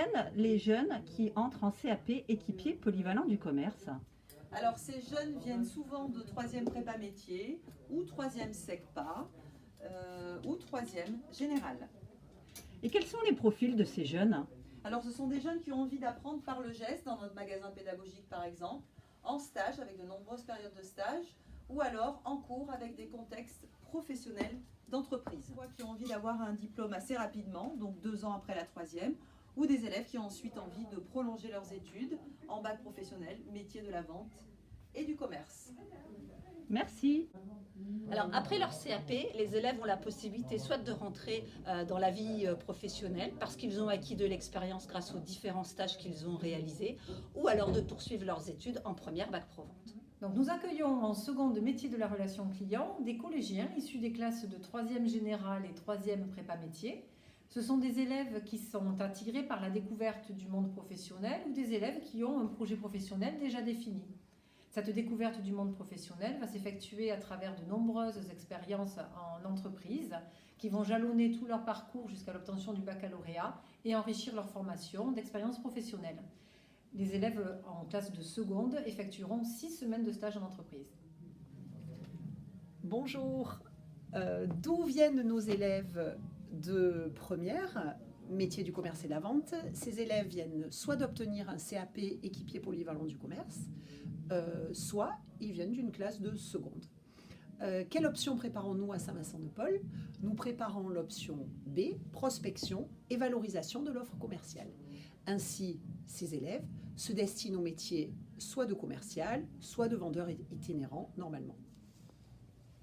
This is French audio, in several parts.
viennent les jeunes qui entrent en CAP équipier polyvalent du commerce? Alors ces jeunes viennent souvent de 3e prépa métier ou 3e SECPA ou 3e général. Et quels sont les profils de ces jeunes? Alors ce sont des jeunes qui ont envie d'apprendre par le geste, dans notre magasin pédagogique par exemple, en stage avec de nombreuses périodes de stage, ou alors en cours avec des contextes professionnels d'entreprise. Qui ont envie d'avoir un diplôme assez rapidement, donc 2 ans après la 3e, ou des élèves qui ont ensuite envie de prolonger leurs études en bac professionnel, métier de la vente et du commerce. Merci. Alors après leur CAP, les élèves ont la possibilité soit de rentrer dans la vie professionnelle parce qu'ils ont acquis de l'expérience grâce aux différents stages qu'ils ont réalisés, ou alors de poursuivre leurs études en première bac pro vente. Donc nous accueillons en seconde métier de la relation client des collégiens issus des classes de 3e générale et 3e prépa métier. Ce sont des élèves qui sont attirés par la découverte du monde professionnel ou des élèves qui ont un projet professionnel déjà défini. Cette découverte du monde professionnel va s'effectuer à travers de nombreuses expériences en entreprise qui vont jalonner tout leur parcours jusqu'à l'obtention du baccalauréat et enrichir leur formation d'expériences professionnelles. Les élèves en classe de seconde effectueront 6 semaines de stage en entreprise. Bonjour, d'où viennent nos élèves de première, métier du commerce et de la vente? Ces élèves viennent soit d'obtenir un CAP équipier polyvalent du commerce, soit ils viennent d'une classe de seconde. Quelle option préparons-nous à Saint-Vincent-de-Paul? Nous préparons l'option B, prospection et valorisation de l'offre commerciale. Ainsi, ces élèves se destinent au métier soit de commercial, soit de vendeur itinérant normalement.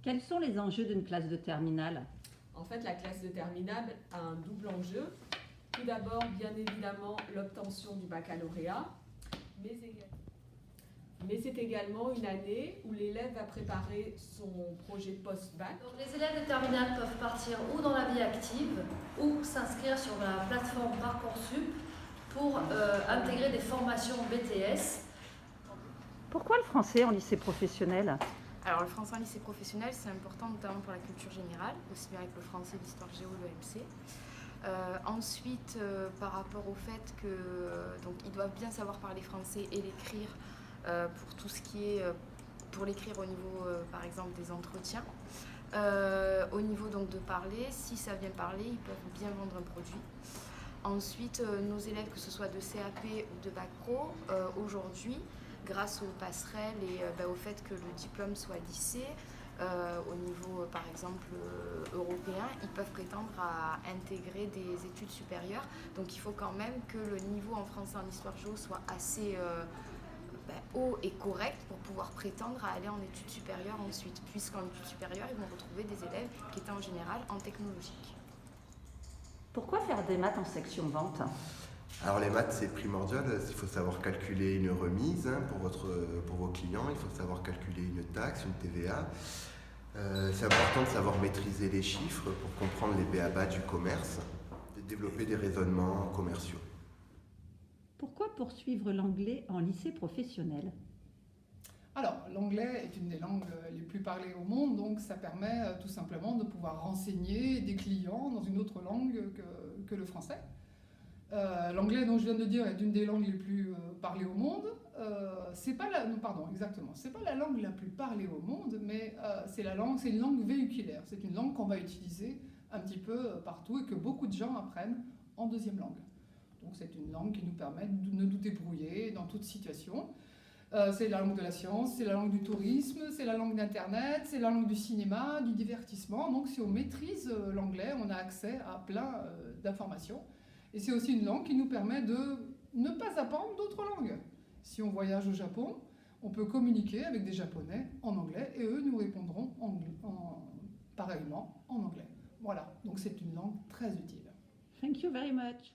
Quels sont les enjeux d'une classe de terminale? En fait, la classe de terminale a un double enjeu. Tout d'abord, bien évidemment, l'obtention du baccalauréat, mais c'est également une année où l'élève va préparer son projet post-bac. Donc, les élèves de terminale peuvent partir ou dans la vie active ou s'inscrire sur la plateforme Parcoursup pour intégrer des formations BTS. Pourquoi le français en lycée professionnel? Alors le français en lycée professionnel, c'est important notamment pour la culture générale, aussi bien avec le français, l'histoire géo, l'EMC. Ensuite, par rapport au fait que donc ils doivent bien savoir parler français et l'écrire pour tout ce qui est pour l'écrire au niveau par exemple des entretiens. Au niveau donc de parler, si ça vient parler, ils peuvent bien vendre un produit. Ensuite, nos élèves, que ce soit de CAP ou de bac pro, aujourd'hui, grâce aux passerelles et au fait que le diplôme soit lissé, au niveau par exemple européen, ils peuvent prétendre à intégrer des études supérieures. Donc il faut quand même que le niveau en français en histoire géo soit assez haut et correct pour pouvoir prétendre à aller en études supérieures ensuite, puisqu'en études supérieures, ils vont retrouver des élèves qui étaient en général en technologique. Pourquoi faire des maths en section vente? Alors les maths c'est primordial, il faut savoir calculer une remise pour vos clients, il faut savoir calculer une taxe, une TVA. C'est important de savoir maîtriser les chiffres pour comprendre les b.a.-ba du commerce, de développer des raisonnements commerciaux. Pourquoi poursuivre l'anglais en lycée professionnel? Alors, l'anglais est une des langues les plus parlées au monde, donc ça permet tout simplement de pouvoir renseigner des clients dans une autre langue que le français. L'anglais, dont je viens de dire, est une des langues les plus parlées au monde. C'est pas la langue la plus parlée au monde, mais c'est une langue véhiculaire. C'est une langue qu'on va utiliser un petit peu partout et que beaucoup de gens apprennent en deuxième langue. Donc c'est une langue qui nous permet de nous débrouiller dans toute situation. C'est la langue de la science, c'est la langue du tourisme, c'est la langue d'Internet, c'est la langue du cinéma, du divertissement. Donc si on maîtrise l'anglais, on a accès à plein d'informations. Et c'est aussi une langue qui nous permet de ne pas apprendre d'autres langues. Si on voyage au Japon, on peut communiquer avec des Japonais en anglais et eux nous répondront pareillement en anglais. Voilà, donc c'est une langue très utile. Thank you very much.